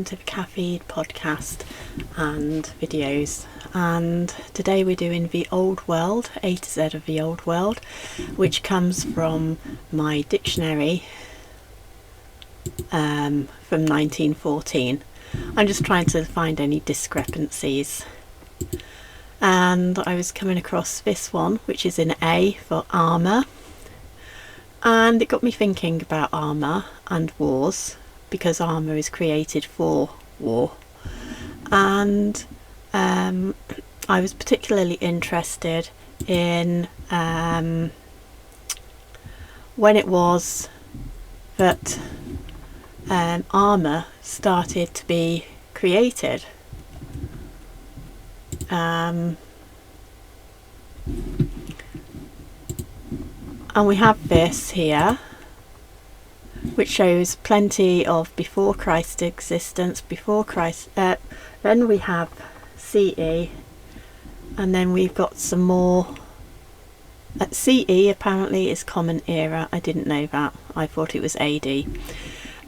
welcome to the Caffeine podcast and videos. And today we're doing the Old World, A to Z of the Old World, which comes from my dictionary from 1914. I'm just trying to find any discrepancies. And I was coming across this one, which is in A for armour. And it got me thinking about armour and wars, because armour is created for war. And I was particularly interested in when it was that armour started to be created. And we have this here, which shows plenty of before Christ existence, before Christ, then we have CE, and then we've got some more. CE apparently is Common Era. I didn't know that. I thought it was AD. Then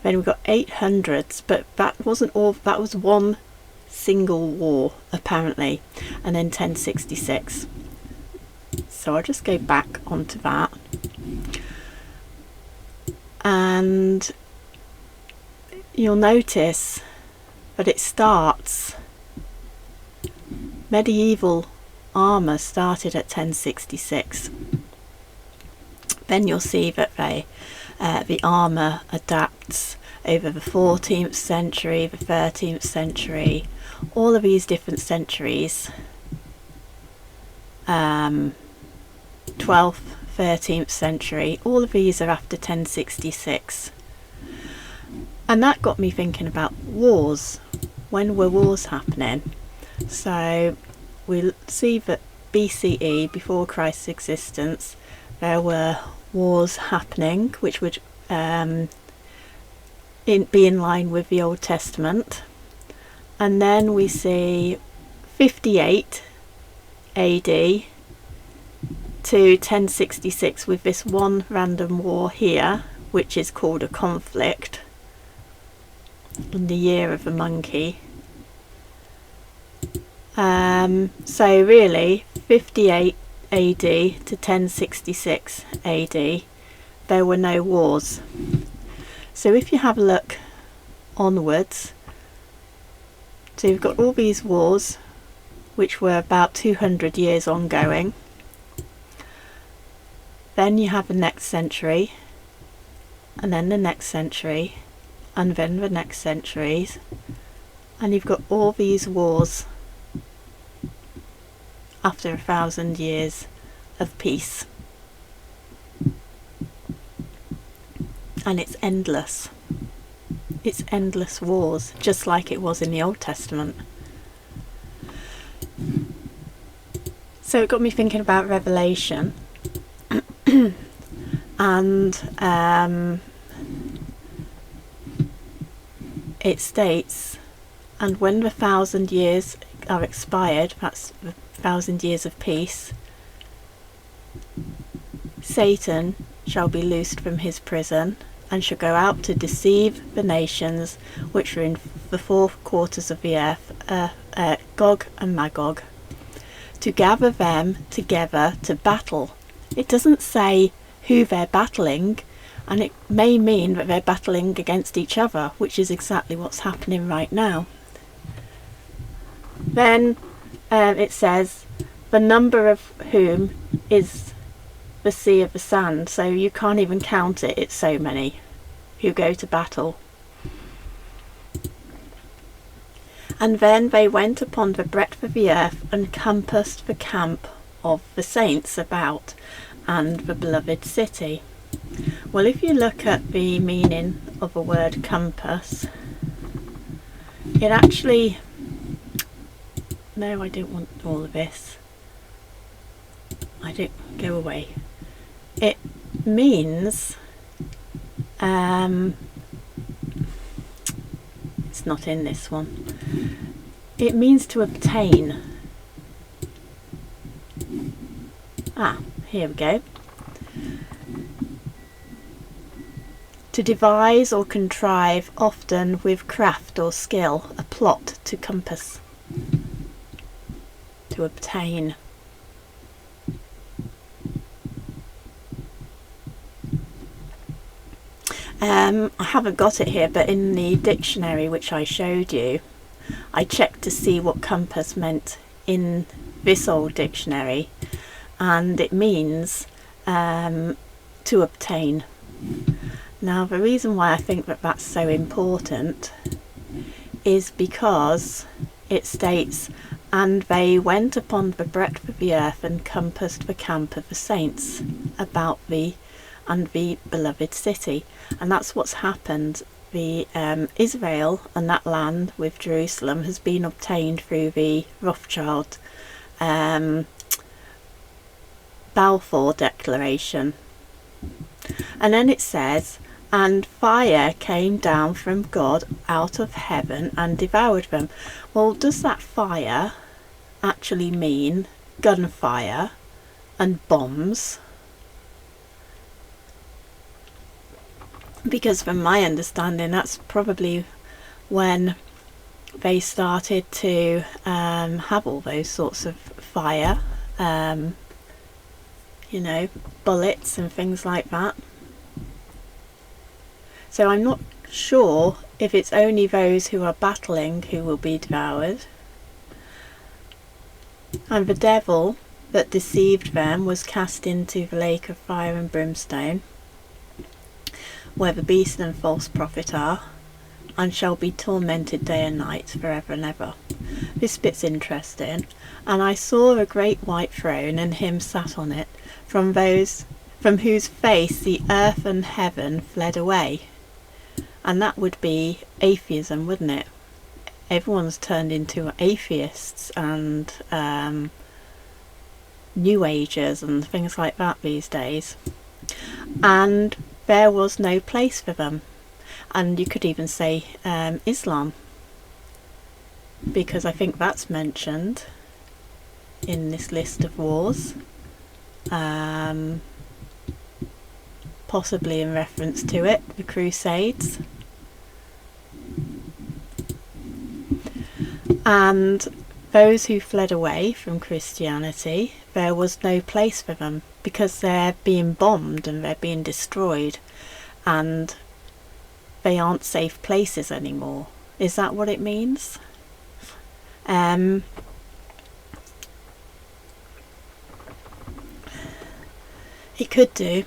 we've got 800s, but that wasn't all. That was one single war apparently, and then 1066. So I'll just go back onto that. And you'll notice that it starts, medieval armour started at 1066. Then you'll see that the armour adapts over the 14th century, the 13th century, all of these different centuries, 12th, 13th century, all of these are after 1066. And that got me thinking about wars. When were wars happening? So we'll see that BCE, before Christ's existence, there were wars happening, which would be in line with the Old Testament. And then we see 58 AD to 1066 with this one random war here, which is called a conflict, in the year of the monkey. So really 58 AD to 1066 AD there were no wars. So if you have a look onwards, so you've got all these wars which were about 200 years ongoing. Then you have the next century, and then the next century, and then the next centuries, and you've got all these wars after 1,000 years of peace. And it's endless. It's endless wars, just like it was in the Old Testament. So it got me thinking about Revelation. And it states, and when the 1,000 years are expired, that's the 1,000 years of peace, Satan shall be loosed from his prison and shall go out to deceive the nations which are in the four quarters of the earth, Gog and Magog, to gather them together to battle. It doesn't say who they're battling, and it may mean that they're battling against each other, which is exactly what's happening right now. Then it says, the number of whom is the sea of the sand, so you can't even count it, it's so many who go to battle. And then they went upon the breadth of the earth and compassed the camp of the saints about, and the beloved city. Well, if you look at the meaning of the word compass, it actually, no, I don't want all of this. I don't, go away. It means, it's not in this one. It means to obtain. Here we go. To devise or contrive, often with craft or skill, a plot to compass. To obtain. I haven't got it here, but in the dictionary which I showed you, I checked to see what compass meant in this old dictionary, and it means to obtain. Now, the reason why I think that that's so important is because it states, and they went upon the breadth of the earth and compassed the camp of the saints about thee and the beloved city. And that's what's happened. The Israel and that land with Jerusalem has been obtained through the Rothschild Balfour Declaration. And then it says, and fire came down from God out of heaven and devoured them. Well, does that fire actually mean gunfire and bombs? Because from my understanding, that's probably when they started to have all those sorts of fire, you know, bullets and things like that. So I'm not sure if it's only those who are battling who will be devoured. And the devil that deceived them was cast into the lake of fire and brimstone, where the beast and false prophet are, and shall be tormented day and night forever and ever. This bit's interesting. And I saw a great white throne, and him sat on it, from whose face the earth and heaven fled away. And that would be atheism, wouldn't it? Everyone's turned into atheists and New Agers and things like that these days. And there was no place for them. And you could even say Islam, because I think that's mentioned in this list of wars, possibly in reference to it, the Crusades. And those who fled away from Christianity, there was no place for them, because they're being bombed and they're being destroyed, and they aren't safe places anymore. Is that what it means? It could do.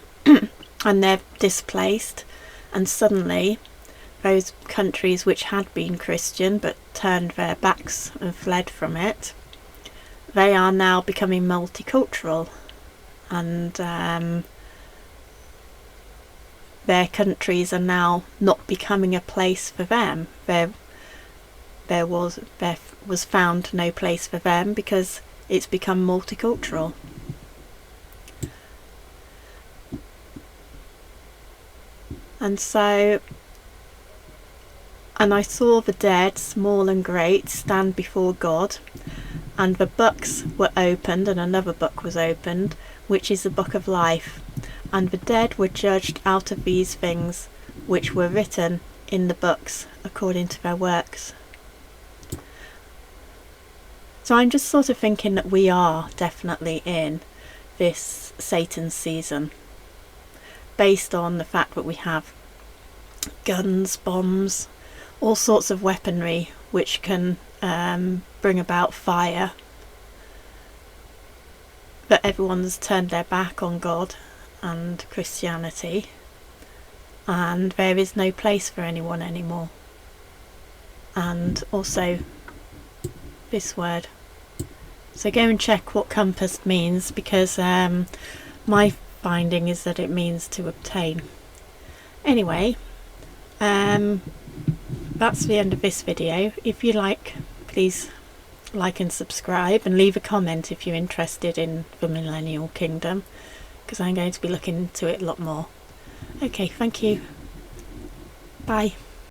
And they're displaced, and suddenly those countries which had been Christian but turned their backs and fled from it, they are now becoming multicultural, and their countries are now not becoming a place for them. There was found no place for them because it's become multicultural. And so, and I saw the dead, small and great, stand before God, and the books were opened, and another book was opened, which is the book of life. And the dead were judged out of these things which were written in the books according to their works. So I'm just sort of thinking that we are definitely in this Satan's season, based on the fact that we have guns, bombs, all sorts of weaponry which can bring about fire. But everyone's turned their back on God and Christianity, and there is no place for anyone anymore. And also this word. So go and check what compass means, because my finding is that it means to obtain. Anyway, that's the end of this video. If you like, please like and subscribe, and leave a comment if you're interested in the Millennial Kingdom, because I'm going to be looking into it a lot more. Okay, thank you. Bye.